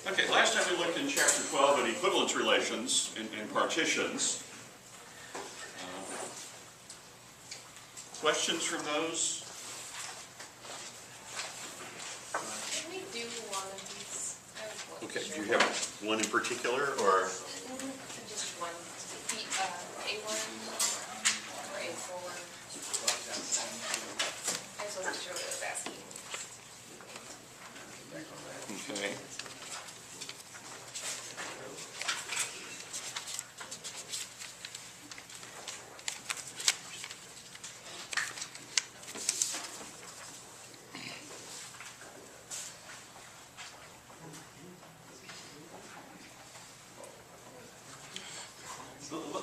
Okay, last time we looked in chapter 12 at equivalence relations and partitions. Questions from those? Can we do one of these? I was wondering. Okay, do you have one in particular, or? Just one. A1 or A4. I just wasn't sure what I was asking. Okay.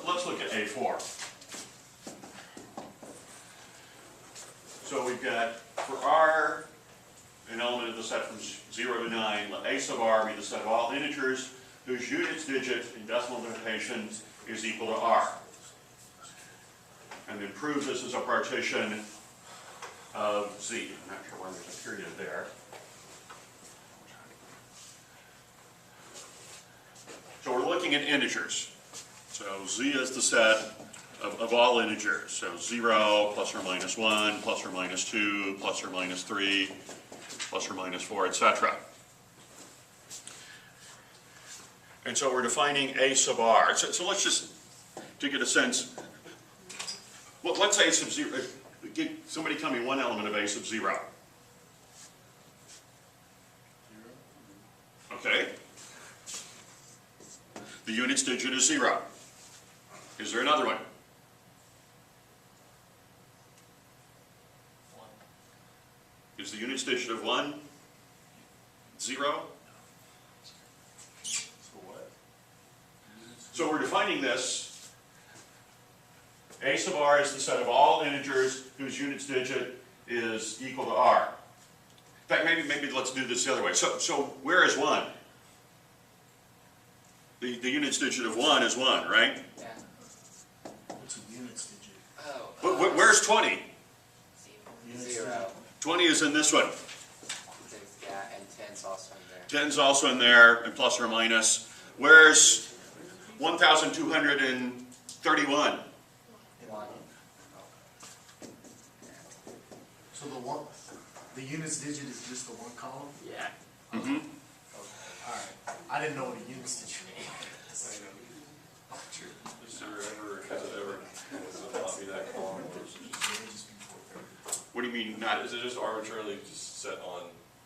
Let's look at A4. So we've got, for R, an element of the set from 0 to 9, let A sub R be the set of all integers whose units digit in decimal notation is equal to R. And then prove this is a partition of Z. I'm not sure why there's a period there. So we're looking at integers. So Z is the set of all integers. So 0, plus or minus 1, plus or minus 2, plus or minus 3, plus or minus 4, etc. And so we're defining A sub R. So let's just, to get a sense, well, let's say A sub 0, somebody tell me one element of A sub 0. Okay. The units digit is 0. Is there another one? 1. Is the units digit of 1 0? So what? So we're defining this. A sub R is the set of all integers whose units digit is equal to R. In fact, maybe let's do this the other way. So where is 1? The units digit of 1 is 1, right? Yeah. What's a units digit? Oh. Where's 20? Units 0. 20 is in this one. Yeah, and 10's also in there. 10's also in there, and plus or minus. Where's 1,231? 1. So the units digit is just the one column? Yeah. Mm-hmm. Okay, all right. I didn't know what a units digit was. Has it ever not be that column? What do you mean Is it just arbitrarily just set on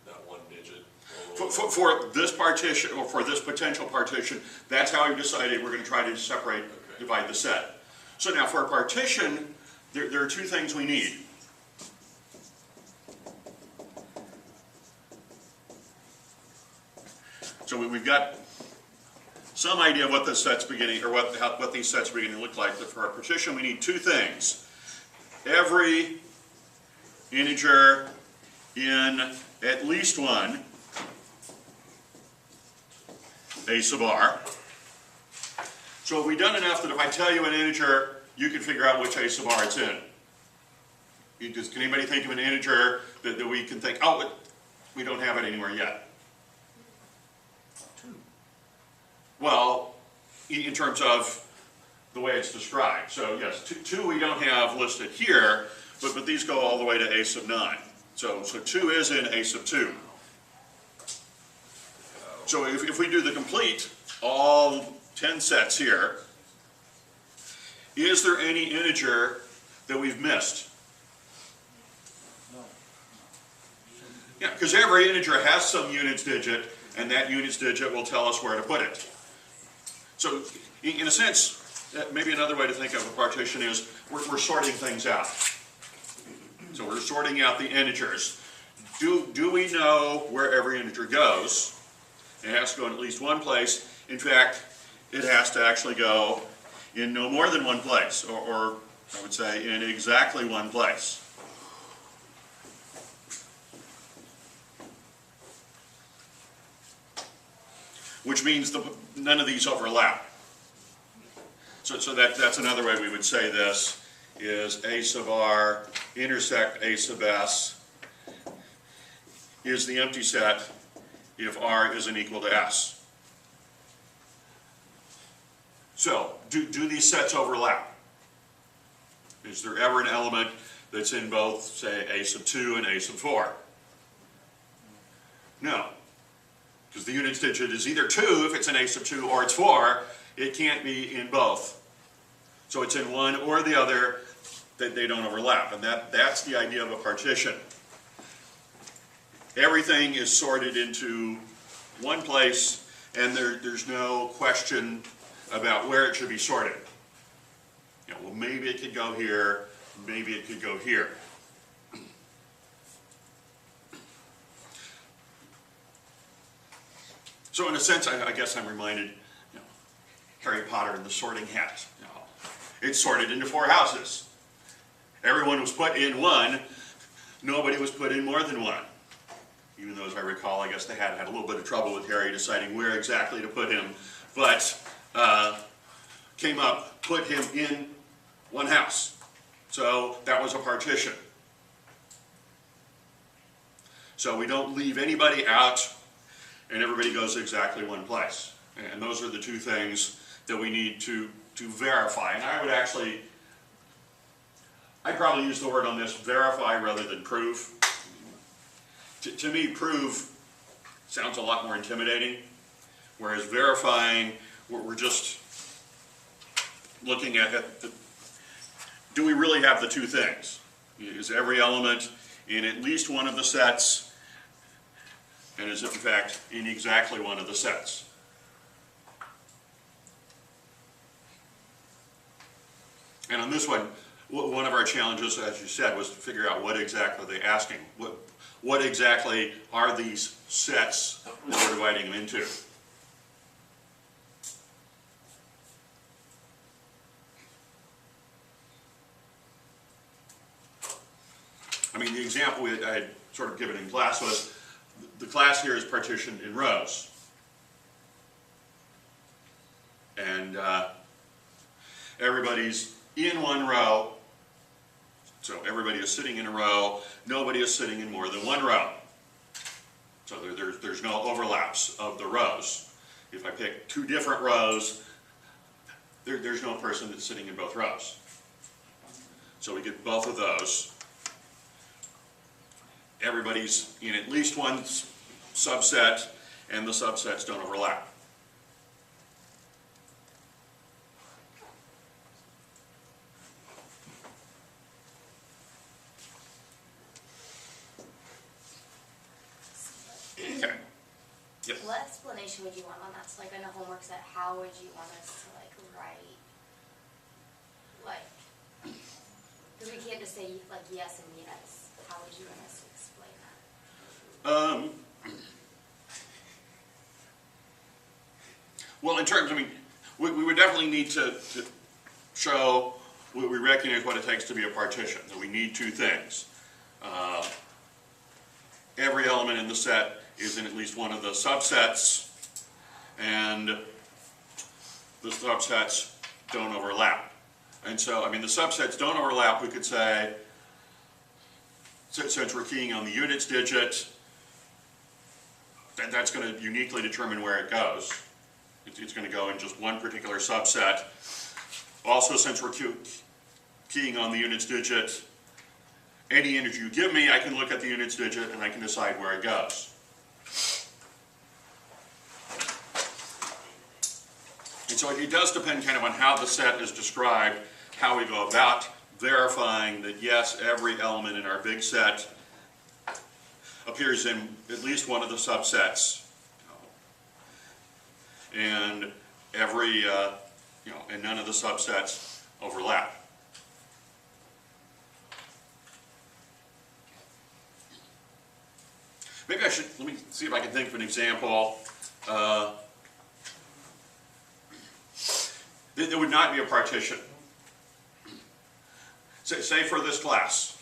that one digit? For this partition, or for this potential partition, that's how we decided we're going to try to separate, divide the set. So now for a partition, there are two things we need. So we've got some idea of what this set's beginning, or what these sets are beginning to look like. But for a partition, we need two things. Every integer in at least one A sub R. So have we done enough that if I tell you an integer, you can figure out which A sub R it's in? Can anybody think of an integer that we can think, oh, we don't have it anywhere yet? 2. Well, in terms of the way it's described. So yes, 2 we don't have listed here, but these go all the way to A sub 9. So 2 is in A sub 2. So if we do the complete, all 10 sets here, is there any integer that we've missed? No. Yeah, because every integer has some units digit, and that units digit will tell us where to put it. So in a sense, maybe another way to think of a partition is we're sorting things out. So we're sorting out the integers. Do we know where every integer goes? It has to go in at least one place. In fact, it has to actually go in no more than one place, or I would say in exactly one place. Which means none of these overlap. So that's another way we would say this, is A sub R intersect A sub S is the empty set if R isn't equal to S. So, do these sets overlap? Is there ever an element that's in both, say, A sub 2 and A sub 4? No. Because the units digit is either 2 if it's in A sub 2 or it's 4. It can't be in both. So it's in one or the other, that they don't overlap. And that's the idea of a partition. Everything is sorted into one place, and there's no question about where it should be sorted. You know, well, maybe it could go here, maybe it could go here. So in a sense, I guess I'm reminded, you know, Harry Potter and the Sorting Hat. You know, it's sorted into 4 houses. Everyone was put in one. Nobody was put in more than one. Even though, as I recall, I guess the Hat had a little bit of trouble with Harry deciding where exactly to put him. But came up, put him in one house. So that was a partition. So we don't leave anybody out, and everybody goes exactly one place. And those are the two things that we need to verify. And I would actually, I'd probably use the word on this, verify rather than prove. To me, prove sounds a lot more intimidating, whereas verifying, we're just looking at do we really have the two things? Is every element in at least one of the sets, and is it in fact in exactly one of the sets? And on this one of our challenges, as you said, was to figure out what exactly they're asking. What exactly are these sets that we're dividing them into? I mean, the example I had sort of given in class was, the class here is partitioned in rows. And everybody's in one row, so everybody is sitting in a row, nobody is sitting in more than one row. So there's no overlaps of the rows. If I pick 2 different rows, there's no person that's sitting in both rows. So we get both of those. Everybody's in at least one subset, and the subsets don't overlap. Okay. Yep. What explanation would you want on that? So like in a homework set, how would you want us to like write, like, because we can't just say like yes and yes. How would you want us to explain that? Well, in terms, I mean, we would definitely need to show, we recognize what it takes to be a partition, that we need 2 things. Every element in the set is in at least one of the subsets, and the subsets don't overlap. And so, I mean, the subsets don't overlap, we could say, since we're keying on the units digit, that's going to uniquely determine where it goes. It's going to go in just one particular subset. Also, since we're keying on the units digit, any integer you give me, I can look at the units digit and I can decide where it goes. And so it does depend kind of on how the set is described, how we go about verifying that yes, every element in our big set appears in at least one of the subsets, and every, and none of the subsets overlap. Maybe I should, let me see if I can think of an example. There would not be a partition. Say for this class.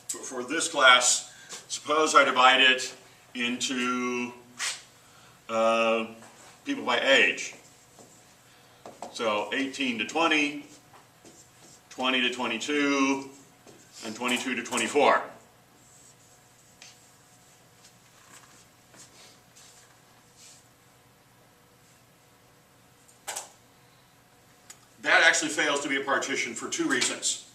For this class, suppose I divide it into people by age. So 18 to 20, 20 to 22, and 22 to 24. actually fails to be a partition for two reasons.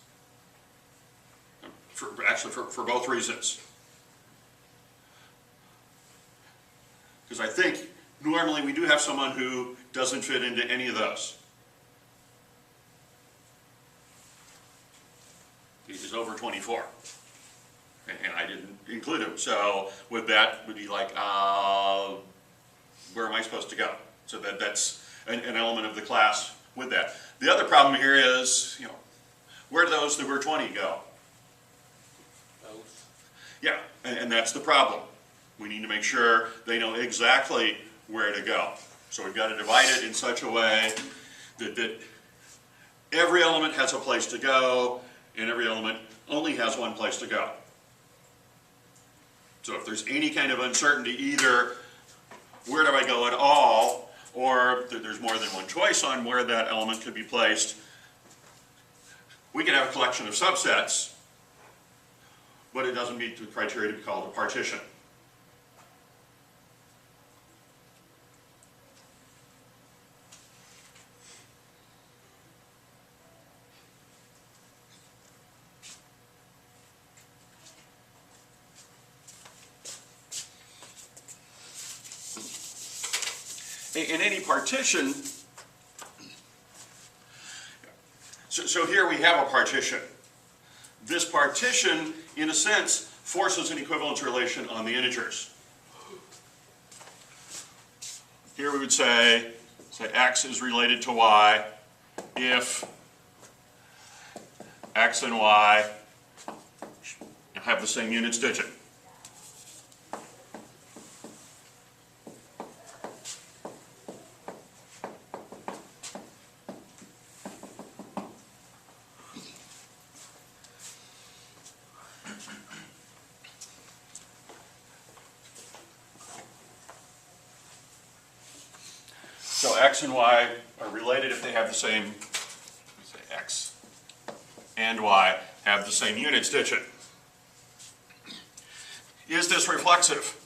For both reasons. Because I think normally we do have someone who doesn't fit into any of those. He's over 24. And I didn't include him. So with that, would be like, where am I supposed to go? So that's an element of the class with that. The other problem here is, where do those that were 20 go? Both. Yeah, and that's the problem. We need to make sure they know exactly where to go. So we've got to divide it in such a way that every element has a place to go, and every element only has one place to go. So if there's any kind of uncertainty, either where do I go at all, or there's more than one choice on where that element could be placed, we can have a collection of subsets, but it doesn't meet the criteria to be called a partition. In any partition, so here we have a partition. This partition, in a sense, forces an equivalence relation on the integers. Here we would say x is related to y if x and y have the same units digit. So x and y are related if they have the same, x and y have the same units digit. Is this reflexive?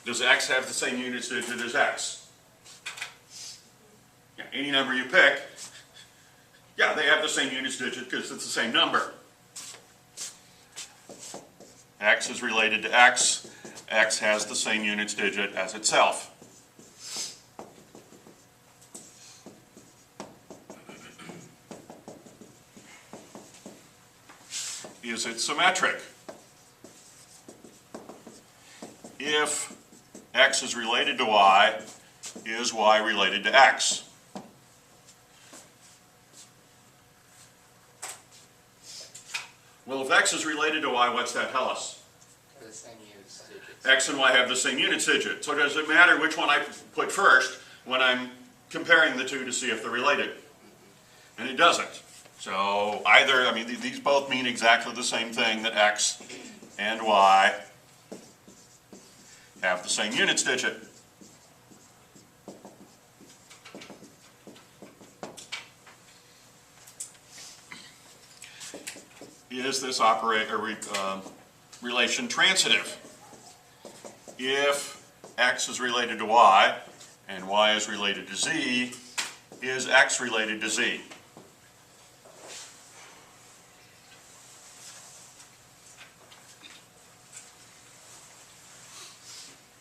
Does x have the same units digit as x? Yeah, any number you pick, yeah, they have the same units digit because it's the same number. X is related to x. X has the same units digit as itself. Is it symmetric? If x is related to y, is y related to x? Well, if x is related to y, what's that tell us? The same units digits. X and y have the same units digit. So does it matter which one I put first when I'm comparing the two to see if they're related? And it doesn't. So either, I mean, these both mean exactly the same thing, that x and y have the same units digit. Is this relation transitive? If x is related to y and y is related to z, is x related to z?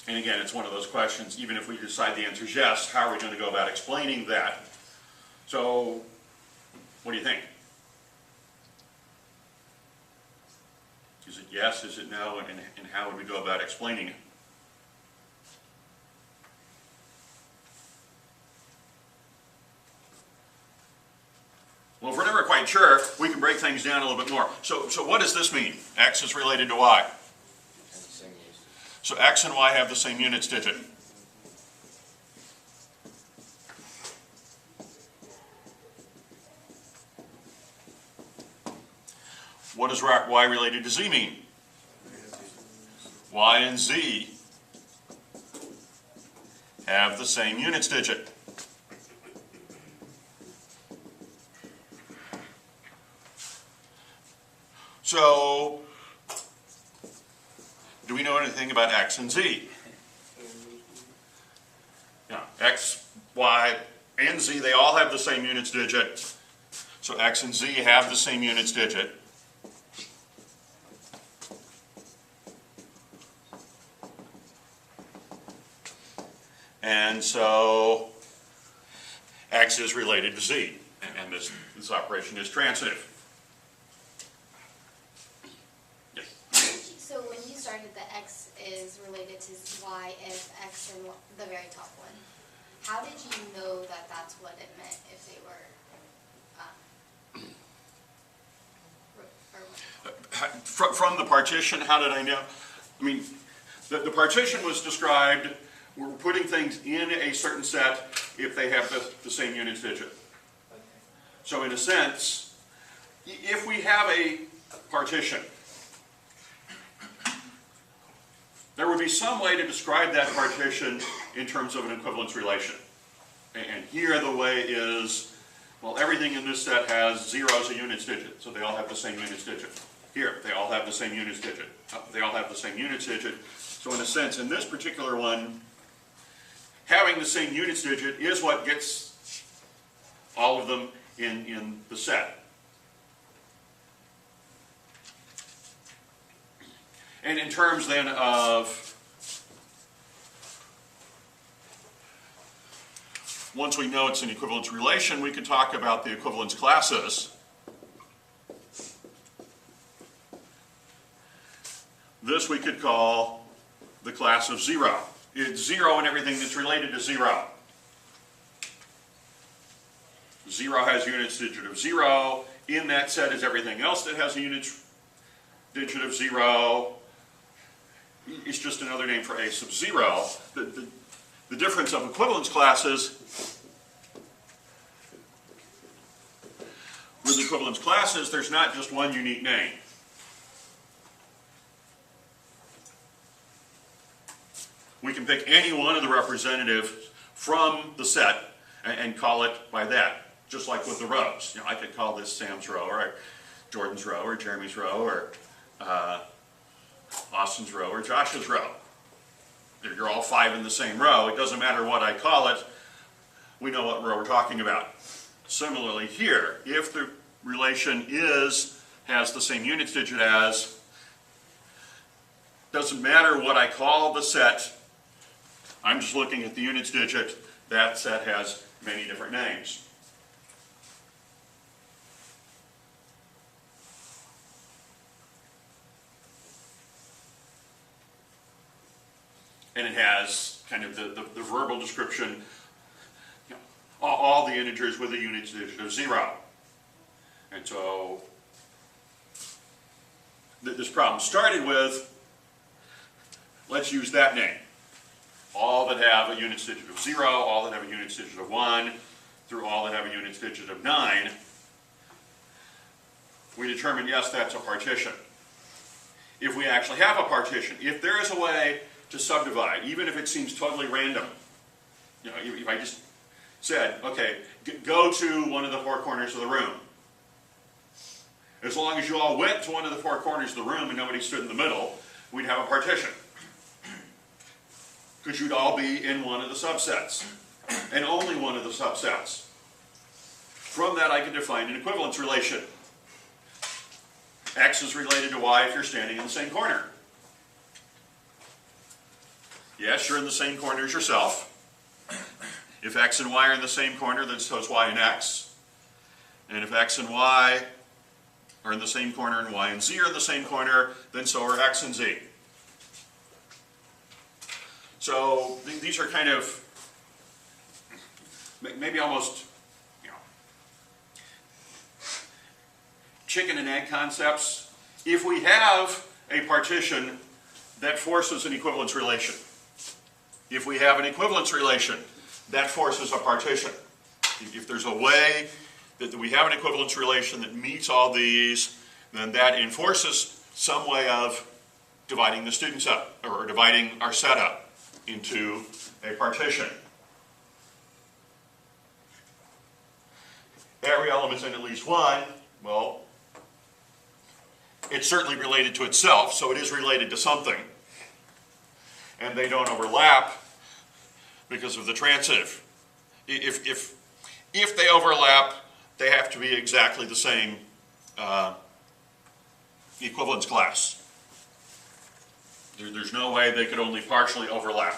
And again, it's one of those questions, even if we decide the answer is yes, how are we going to go about explaining that? So, what do you think? Is it yes, is it no, and how would we go about explaining it? Well, if we're never quite sure, we can break things down a little bit more. So what does this mean? X is related to y. So x and y have the same units digit. What does y related to z mean? Y and z have the same units digit. So, do we know anything about x and z? Yeah, x Y, and Z, they all have the same units digit. So X and Z have the same units digit. And so X is related to Z, and this operation is transitive. Yes. So when you started, the X is related to Y if X and the very top one. How did you know that that's what it meant if they were, From the partition, how did I know? I mean, the partition was described, we're putting things in a certain set if they have the same units digit. So in a sense, if we have a partition, there would be some way to describe that partition in terms of an equivalence relation. And here the way is, well, everything in this set has 0 as a units digit, so they all have the same units digit. Here, they all have the same units digit. They all have the same units digit. So in a sense, in this particular one, having the same units digit is what gets all of them in the set. And in terms then of, once we know it's an equivalence relation, we could talk about the equivalence classes. This we could call the class of 0. It's 0 in everything that's related to 0. 0 has units digit of 0. In that set is everything else that has a units digit of 0. It's just another name for A sub 0. The difference of equivalence classes, with equivalence classes, there's not just one unique name. We can pick any one of the representatives from the set and call it by that, just like with the rows. You know, I could call this Sam's row, or Jordan's row, or Jeremy's row, or Austin's row, or Josh's row. You're all 5 in the same row. It doesn't matter what I call it. We know what row we're talking about. Similarly here, if the relation has the same units digit as, doesn't matter what I call the set, I'm just looking at the units digit. That set has many different names. And it has kind of the verbal description, you know, all the integers with a units digit of 0. And so this problem started with, let's use that name. All that have a units digit of 0, all that have a units digit of 1, through all that have a units digit of 9. We determined, yes, that's a partition. If we actually have a partition, if there is a way to subdivide, even if it seems totally random, you know, if I just said, okay, go to one of the 4 corners of the room. As long as you all went to one of the 4 corners of the room and nobody stood in the middle, we'd have a partition. Because you'd all be in one of the subsets, and only one of the subsets. From that I can define an equivalence relation. X is related to Y if you're standing in the same corner. Yes, you're in the same corner as yourself. If X and Y are in the same corner, then so is Y and X. And if X and Y are in the same corner and Y and Z are in the same corner, then so are X and Z. So these are kind of maybe almost, you know, chicken and egg concepts. If we have a partition, that forces an equivalence relation. If we have an equivalence relation, that forces a partition. If there's a way that we have an equivalence relation that meets all these, then that enforces some way of dividing the students up, or dividing our set up into a partition. Every element's in at least one. Well, it's certainly related to itself, so it is related to something. And they don't overlap because of the transitive. if they overlap, they have to be exactly the same equivalence class. There's no way they could only partially overlap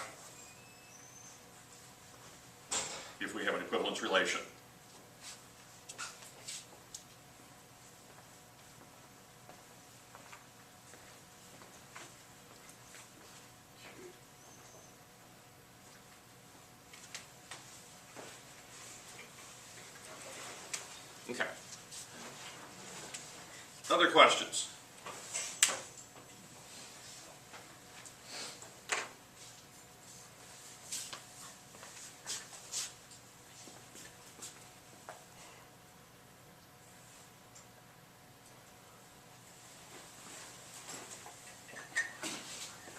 if we have an equivalence relation. Okay. Other questions?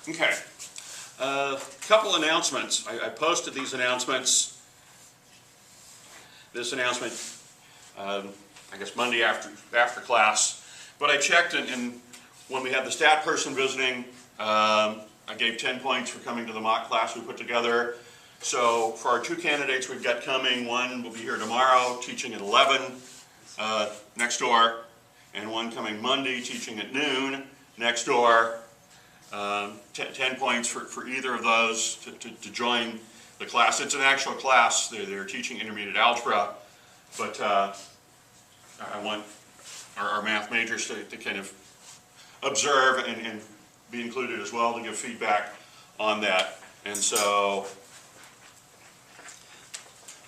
Okay. Couple announcements. I posted these announcements. This announcement, I guess Monday after class. But I checked, and when we had the stat person visiting, I gave 10 points for coming to the mock class we put together. So for our two candidates we've got coming, one will be here tomorrow teaching at 11 next door, and one coming Monday teaching at noon next door. 10 points for either of those to join the class. It's an actual class. They're teaching intermediate algebra, but I want our math majors to kind of observe and be included as well to give feedback on that. And so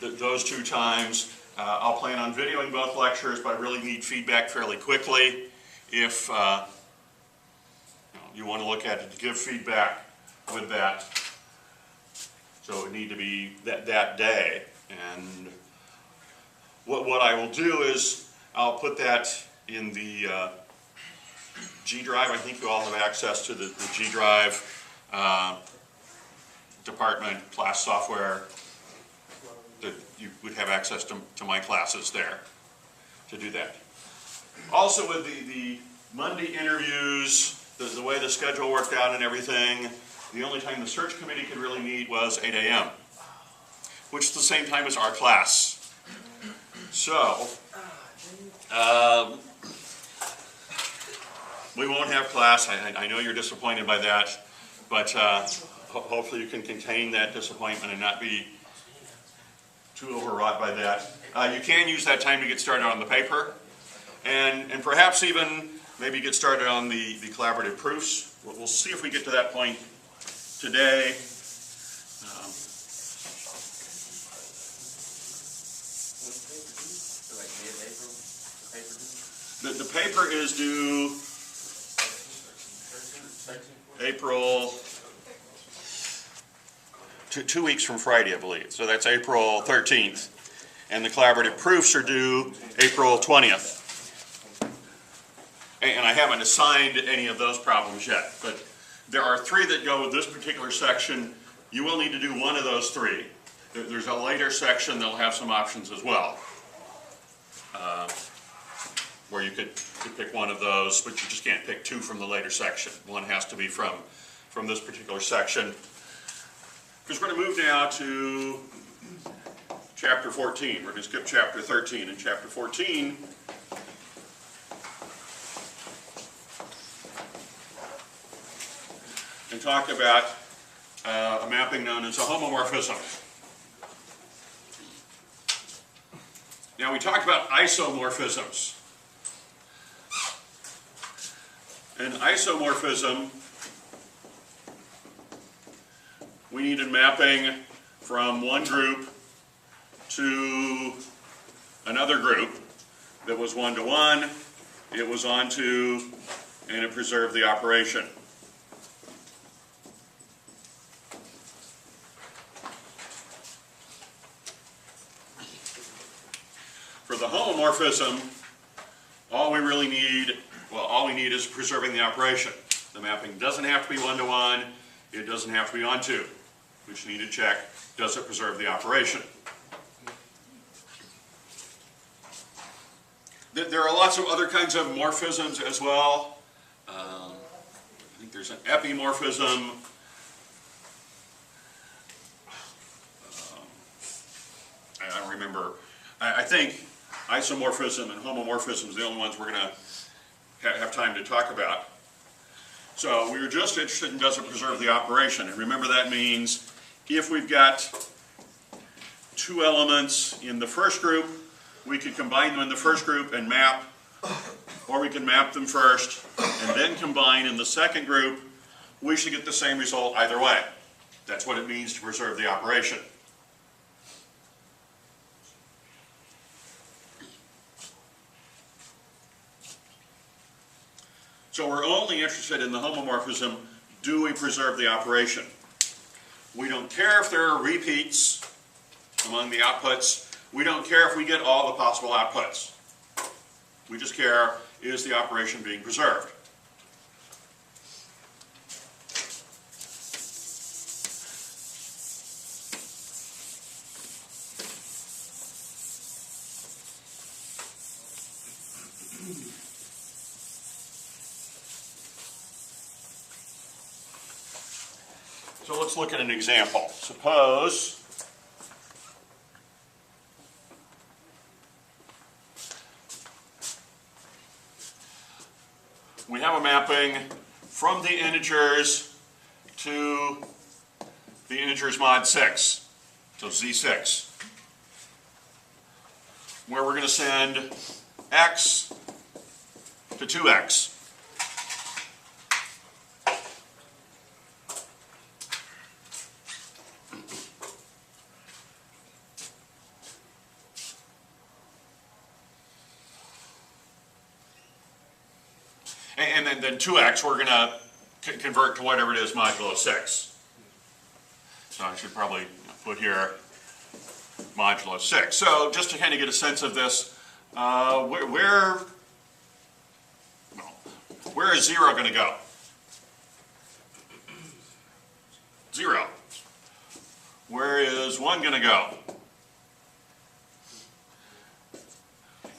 those two times, I'll plan on videoing both lectures, but I really need feedback fairly quickly. If you want to look at it to give feedback with that. So it would need to be that day. And what I will do is I'll put that in the G Drive. I think you all have access to the G Drive department class software. That you would have access to my classes there to do that. Also with the Monday interviews, the way the schedule worked out and everything, the only time the search committee could really meet was 8 a.m., which is the same time as our class. So, we won't have class. I know you're disappointed by that, but hopefully you can contain that disappointment and not be too overwrought by that. You can use that time to get started on the paper, and perhaps even maybe get started on the collaborative proofs. We'll see if we get to that point today. The paper is due April, 2 weeks from Friday, I believe. So that's April 13th. And the collaborative proofs are due April 20th. And I haven't assigned any of those problems yet, but there are 3 that go with this particular section. You will need to do one of those 3. There's a later section that'll have some options as well, where you could pick one of those, but you just can't pick 2 from the later section. One has to be from this particular section. Because we're going to move now to chapter 14. We're going to skip chapter 13. In chapter 14, and talk about a mapping known as a homomorphism. Now we talked about isomorphisms. An isomorphism, we needed mapping from one group to another group that was one-to-one, it was onto, and it preserved the operation. For the homomorphism, all we need is preserving the operation. The mapping doesn't have to be one-to-one, it doesn't have to be onto. We just need to check, does it preserve the operation? There are lots of other kinds of morphisms as well. I think there's an remember. I think isomorphism and homomorphism is the only ones we're going to have time to talk about. So we were just interested in does it preserve the operation. And remember that means if we've got two elements in the first group, we could combine them in the first group and map, or we can map them first and then combine in the second group. We should get the same result either way. That's what it means to preserve the operation. So we're only interested in the homomorphism, do we preserve the operation? We don't care if there are repeats among the outputs. We don't care if we get all the possible outputs. We just care, is the operation being preserved? So let's look at an example. Suppose we have a mapping from the integers to the integers mod 6, so Z6, where we're going to send x to 2x. And then 2x we're going to convert to whatever it is modulo 6. So I should probably put here modulo 6. So just to kind of get a sense of this, where is 0 going to go? 0. Where is 1 going to go?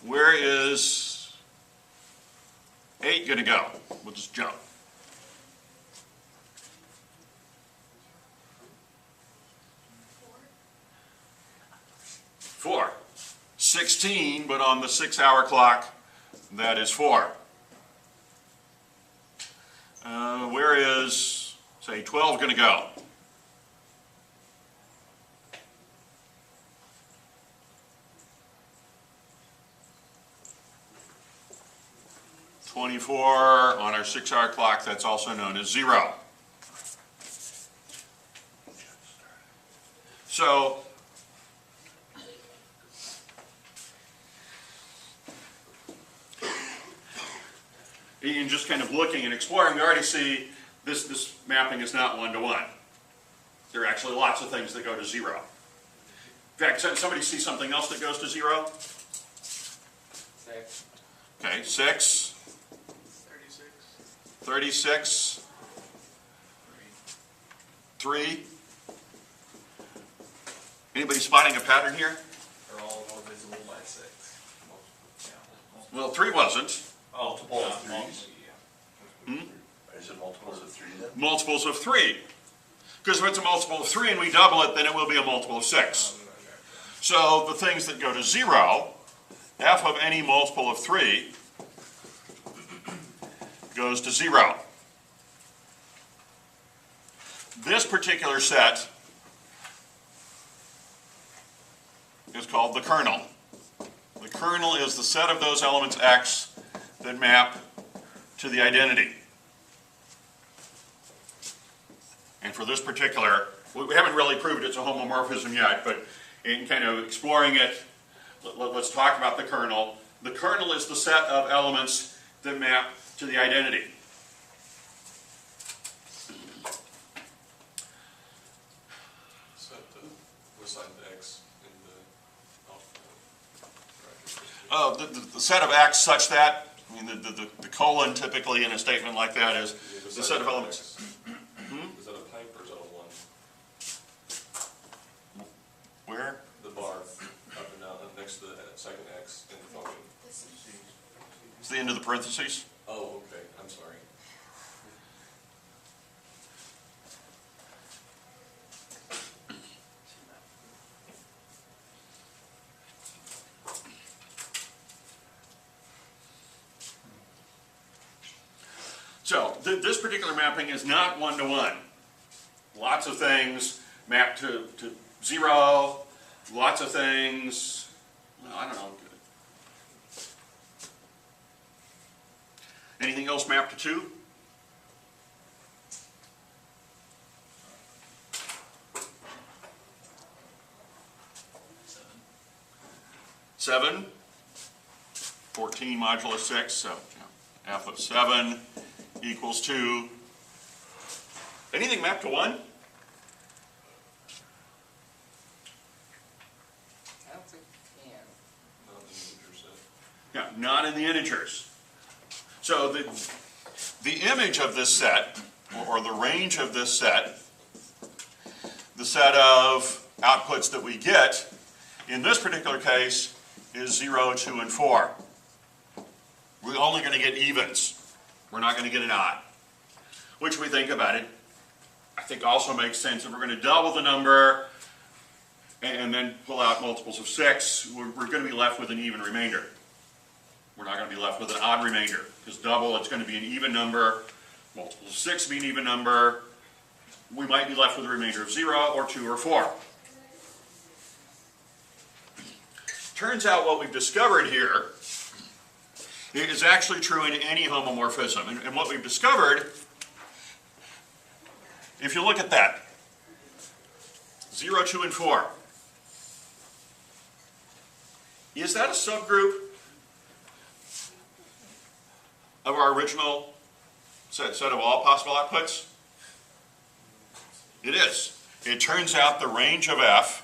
Where is 8 going to go? We'll just jump. 4. 16, but on the 6-hour clock, that is 4. Where is, say, 12 going to go? $24 on our 6-hour clock, that's also known as 0. So, in just kind of looking and exploring, we already see this mapping is not one-to-one. There are actually lots of things that go to 0. In fact, somebody see something else that goes to 0? 6. Okay, 6. 36. 3. Anybody spotting a pattern here? They're all more visible by 6. Well, 3 wasn't. Multiple of 3s. Is it multiples of 3 then? Multiples of 3. Because if it's a multiple of 3 and we double it, then it will be a multiple of 6. So the things that go to 0, f of any multiple of 3 goes to 0. This particular set is called the kernel. The kernel is the set of those elements x that map to the identity. And for this particular, we haven't really proved it's a homomorphism yet, but in kind of exploring it, let's talk about the kernel. The kernel is the set of elements that map to the identity. Set the assigned x in the The set of x such that, I mean, the colon typically in a statement like that is the set of elements. Is that a type or is that a 1? Where? The bar up and down next to the second x in the function. It's the end of the parentheses. Oh, okay. I'm sorry. So this particular mapping is not one-to-one. Lots of things map to 0, lots of things, well, I don't know. Anything else map to 2? Seven. 14 modulus 6, so f of 7 equals 2. Anything mapped to 1? I don't think you can. Not in the integer set. Yeah, not in the integers. So the image of this set, or the range of this set, the set of outputs that we get, in this particular case, is 0, 2, and 4. We're only going to get evens. We're not going to get an odd. Which, we think about it, I think also makes sense. If we're going to double the number and then pull out multiples of 6, we're going to be left with an even remainder. We're not going to be left with an odd remainder, because double, it's going to be an even number. Multiples of 6 be an even number. We might be left with a remainder of 0 or 2 or 4. Turns out what we've discovered here is actually true in any homomorphism. And what we've discovered, if you look at that, 0, 2, and 4, is that a subgroup of our original set of all possible outputs? It is. It turns out the range of f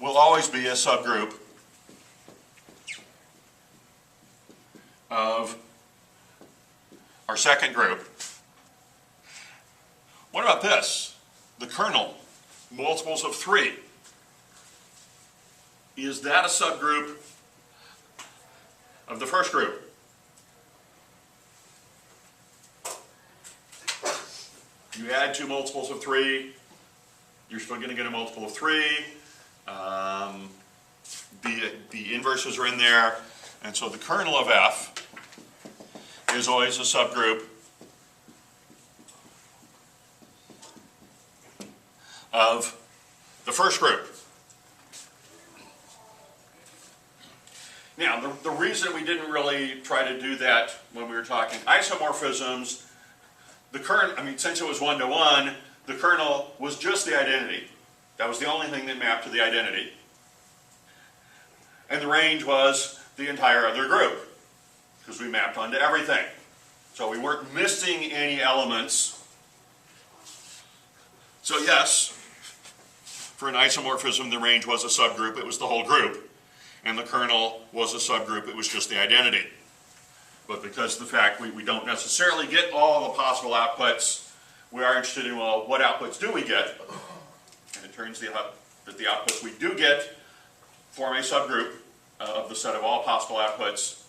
will always be a subgroup of our second group. What about this? The kernel, multiples of 3. Is that a subgroup of the first group? You add 2 multiples of 3, you're still going to get a multiple of 3. The inverses are in there, and so the kernel of f is always a subgroup of the first group. Now, the reason we didn't really try to do that when we were talking isomorphisms, since it was one-to-one, the kernel was just the identity. That was the only thing that mapped to the identity. And the range was the entire other group, because we mapped onto everything. So we weren't missing any elements. So yes, for an isomorphism, the range was a subgroup, it was the whole group. And the kernel was a subgroup, it was just the identity. But because of the fact we don't necessarily get all the possible outputs, we are interested in, well, what outputs do we get? And it turns out that the outputs we do get form a subgroup of the set of all possible outputs.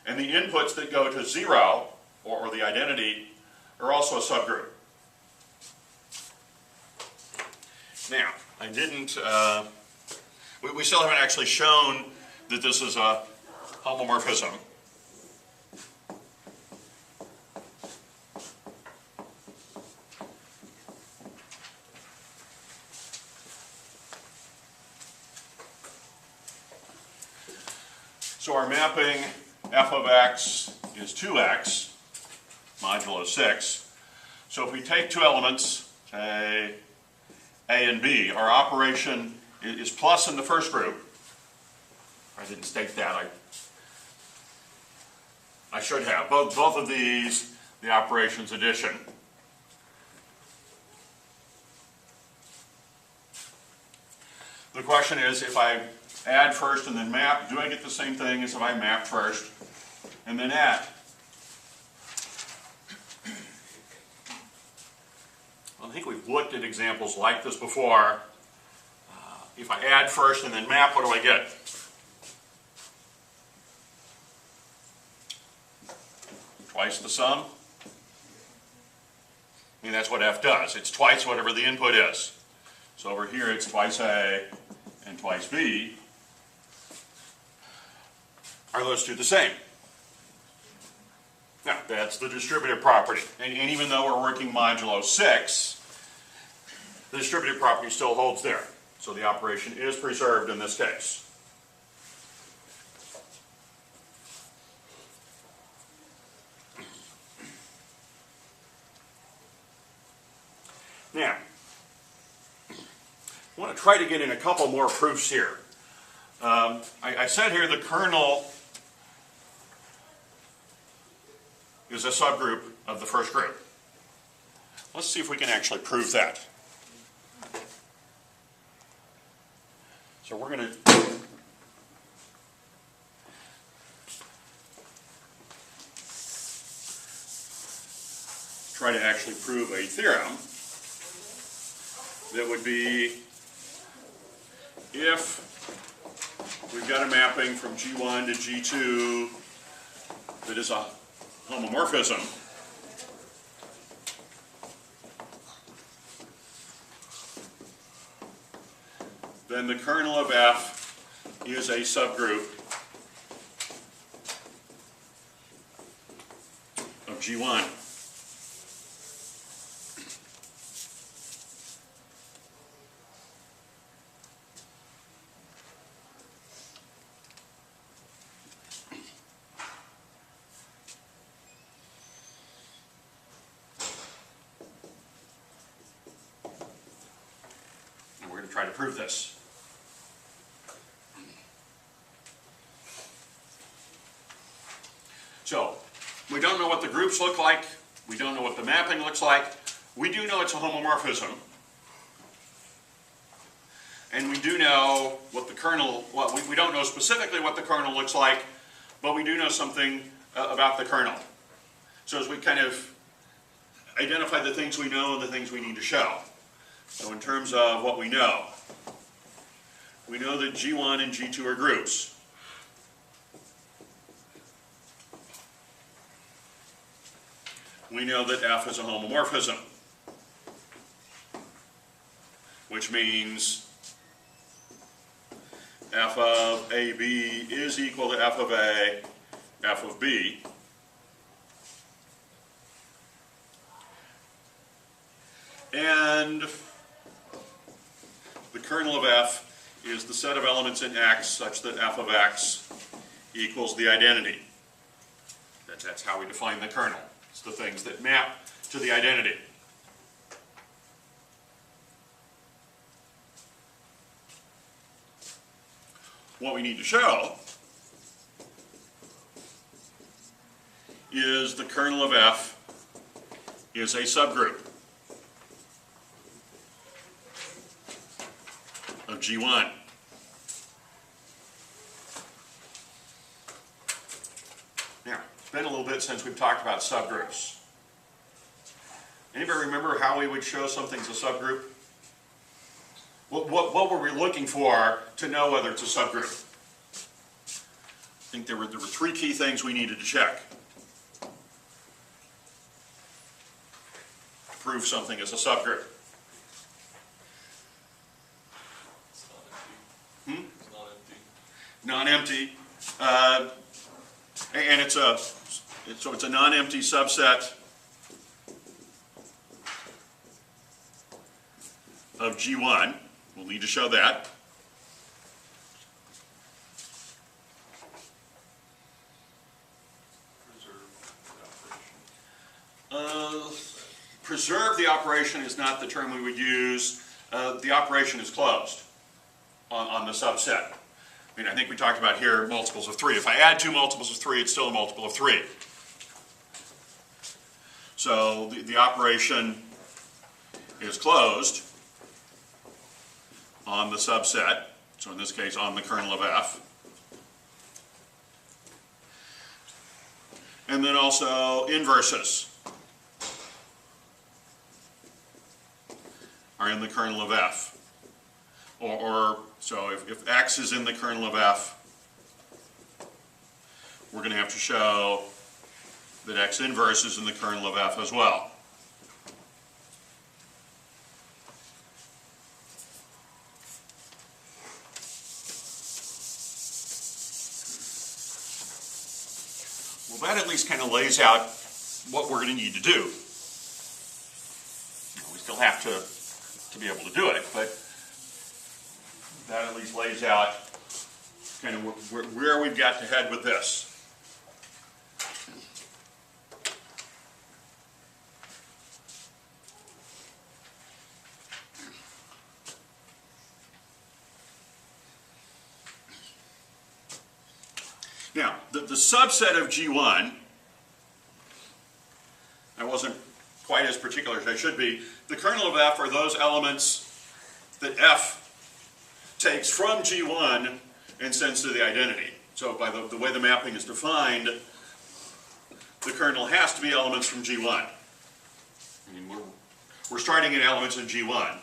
And the inputs that go to 0, or the identity, are also a subgroup. Now, I didn't, we still haven't actually shown that this is a homomorphism. So our mapping f of x is 2x modulo 6. So if we take 2 elements, say a and b, our operation is plus in the first group. I didn't state that. I should have. Both of these, the operation's addition. The question is, if I add first and then map, do I get the same thing as if I map first and then add? I think we've looked at examples like this before. If I add first and then map, what do I get? Twice the sum. I mean, that's what f does. It's twice whatever the input is. So over here it's twice a and twice b. Are those two the same? Now, that's the distributed property. And even though we're working modulo 6, the distributed property still holds there. So the operation is preserved in this case. Now, I want to try to get in a couple more proofs here. I said here the kernel is a subgroup of the first group. Let's see if we can actually prove that. So we're going to try to actually prove a theorem that would be if we've got a mapping from G1 to G2 that is a homomorphism, then the kernel of F is a subgroup of G1. And we're going to try to prove this. So, we don't know what the groups look like. We don't know what the mapping looks like. We do know it's a homomorphism. And we do know what the kernel, well, we don't know specifically what the kernel looks like, but we do know something about the kernel. So as we kind of identify the things we know and the things we need to show. So in terms of what we know that G1 and G2 are groups. We know that F is a homomorphism, which means F of AB is equal to F of A, F of B. And the kernel of F is the set of elements in X such that F of X equals the identity. That's how we define the kernel. It's the things that map to the identity. What we need to show is the kernel of F is a subgroup of G1. Now, it's been a little bit since we've talked about subgroups. Anybody remember how we would show something's a subgroup? What were we looking for to know whether it's a subgroup? I think there were three key things we needed to check to prove something is a subgroup. It's not empty. Hmm? It's not empty. Non-empty, and it's a non-empty subset of G1. We'll need to show that. Preserve the operation is not the term we would use. The operation is closed on the subset. I mean, I think we talked about here multiples of 3. If I add 2 multiples of 3, it's still a multiple of 3. So the operation is closed on the subset, so in this case on the kernel of F. And then also inverses are in the kernel of F. So if X is in the kernel of F, we're going to have to show that X inverse is in the kernel of F as well. Well, that at least kind of lays out what we're going to need to do. You know, we still have to be able to do it, but that at least lays out kind of where we've got to head with this. Now, the subset of G1, I wasn't quite as particular as I should be. The kernel of F are those elements that F takes from G1 and sends to the identity. So by the way the mapping is defined, the kernel has to be elements from G1. I mean, we're starting in elements in G1.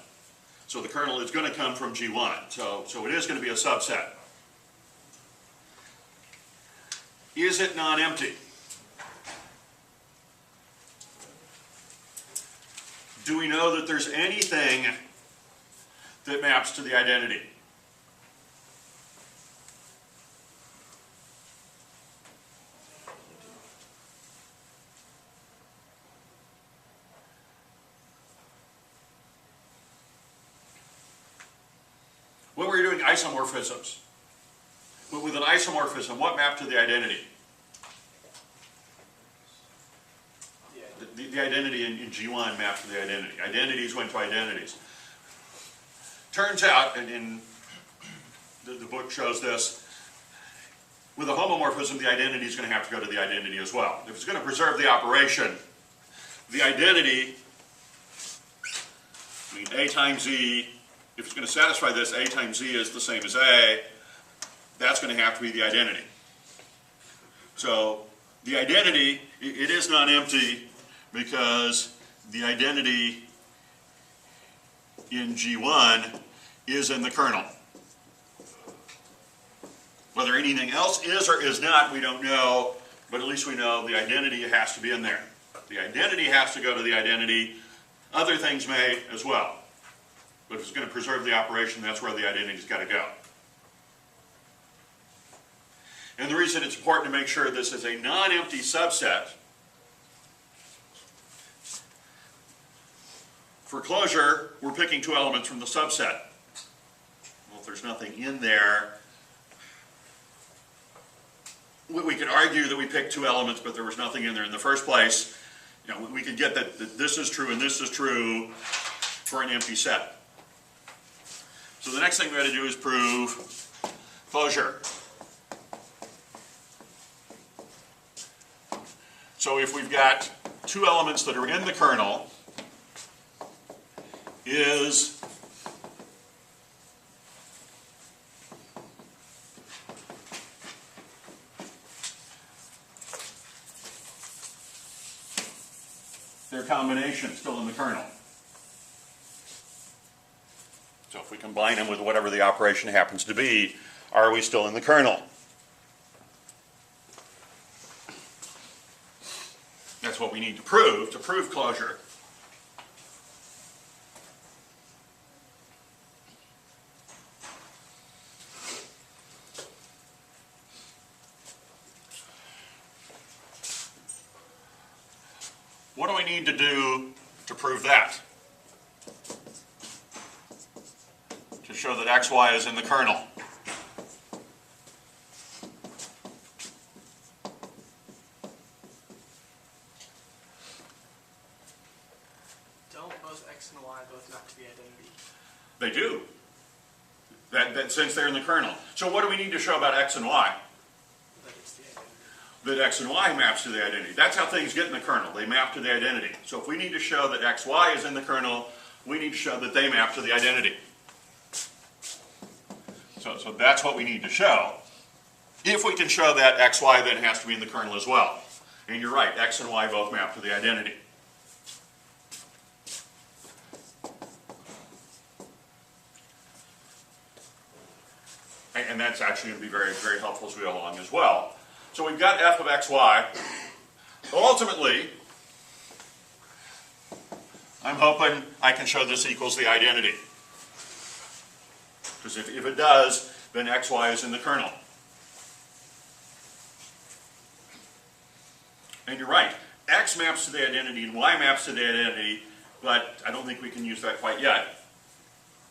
So the kernel is going to come from G1. So it is going to be a subset. Is it non-empty? Do we know that there's anything that maps to the identity? When we're doing isomorphisms, with an isomorphism, what mapped to the identity? The identity in G1 mapped to the identity. Identities went to identities. Turns out, and the book shows this, with a homomorphism, the identity is going to have to go to the identity as well. If it's going to preserve the operation, the identity, I mean, A times E, if it's going to satisfy this, A times E is the same as A, that's going to have to be the identity. So the identity, it is non-empty because the identity in G1 is in the kernel. Whether anything else is or is not, we don't know, but at least we know the identity has to be in there. The identity has to go to the identity. Other things may as well. But if it's going to preserve the operation, that's where the identity's got to go. And the reason it's important to make sure this is a non-empty subset, for closure, we're picking two elements from the subset. Well, if there's nothing in there, we could argue that we picked two elements, but there was nothing in there in the first place. You know, we could get that this is true and this is true for an empty set. So the next thing we got to do is prove closure. So if we've got two elements that are in the kernel, is their combination still in the kernel? So if we combine them with whatever the operation happens to be, are we still in the kernel? That's what we need to prove closure. What do we need to do to prove that? To show that xy is in the kernel. Don't both x and y both map to the identity? They do. That since they're in the kernel. So what do we need to show about x and y? That it's the identity. That x and y maps to the identity. That's how things get in the kernel. They map to the identity. So if we need to show that xy is in the kernel, we need to show that they map to the identity. So that's what we need to show. If we can show that xy then has to be in the kernel as well. And you're right, x and y both map to the identity. And that's actually going to be very, very helpful as we go along as well. So we've got f of xy. Ultimately, I'm hoping I can show this equals the identity. Because if it does, then xy is in the kernel. And you're right, X maps to the identity and Y maps to the identity, but I don't think we can use that quite yet.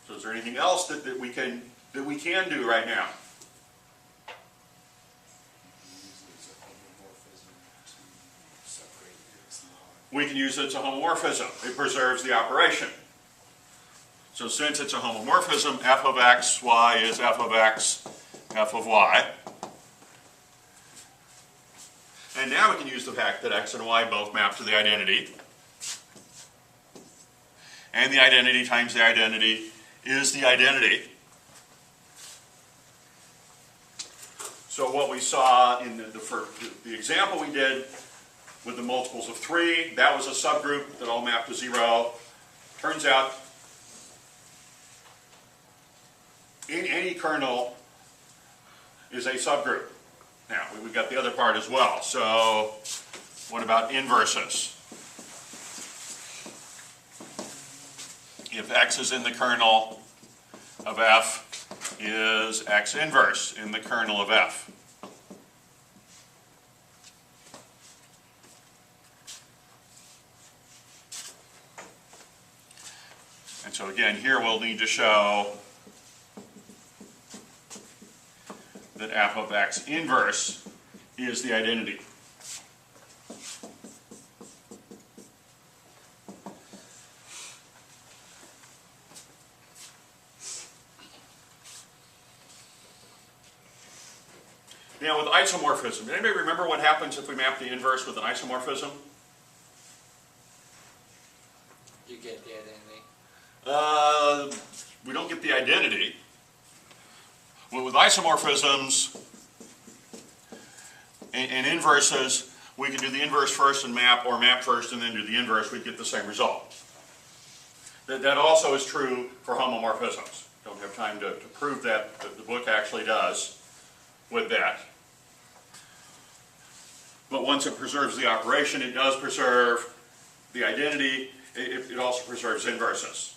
So is there anything else that we can do right now? We can use it as a homomorphism. It preserves the operation. So since it's a homomorphism, f of x, y is f of x, f of y. And now we can use the fact that x and y both map to the identity. And the identity times the identity is the identity. So what we saw in the example we did with the multiples of 3, that was a subgroup that all mapped to 0. Turns out any kernel is a subgroup. Now, we've got the other part as well. So what about inverses? If x is in the kernel of f, is x inverse in the kernel of f? And so again, here we'll need to show that f of x inverse is the identity. Now with isomorphism, anybody remember what happens if we map the inverse with an isomorphism? You get the identity. We don't get the identity. Well, with isomorphisms and inverses, we can do the inverse first and map, or map first and then do the inverse. We get the same result. That also is true for homomorphisms. Don't have time to prove that, but the book actually does with that. But once it preserves the operation, it does preserve the identity. It also preserves inverses.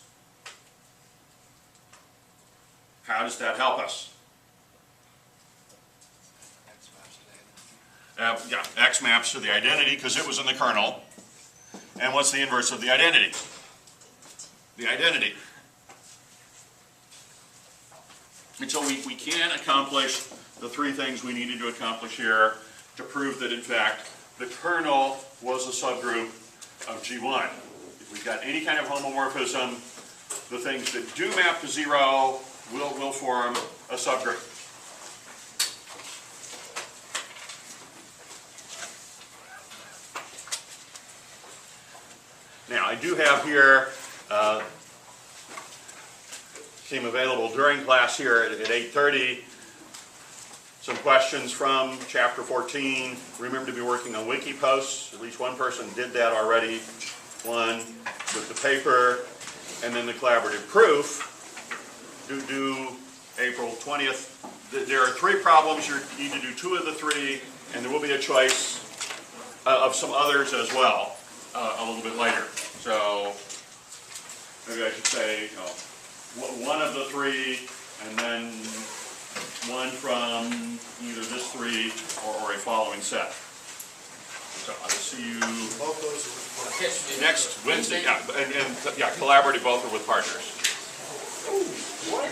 How does that help us? Yeah, X maps to the identity because it was in the kernel. And what's the inverse of the identity? The identity. And so we can accomplish the three things we needed to accomplish here to prove that, in fact, the kernel was a subgroup of G1. If we've got any kind of homomorphism, the things that do map to 0 will form a subgroup. Now, I do have here, came available during class here at 8:30, some questions from chapter 14. Remember to be working on wiki posts. At least one person did that already. One with the paper, and then the collaborative proof, due April 20th. There are 3 problems. You need to do 2 of the 3, and there will be a choice of some others as well a little bit later. So maybe I should say, one of the 3, and then one from either this 3 or a following set. So I will see you Both those are with partners. next Wednesday. Yeah, and collaborative both are with partners. What?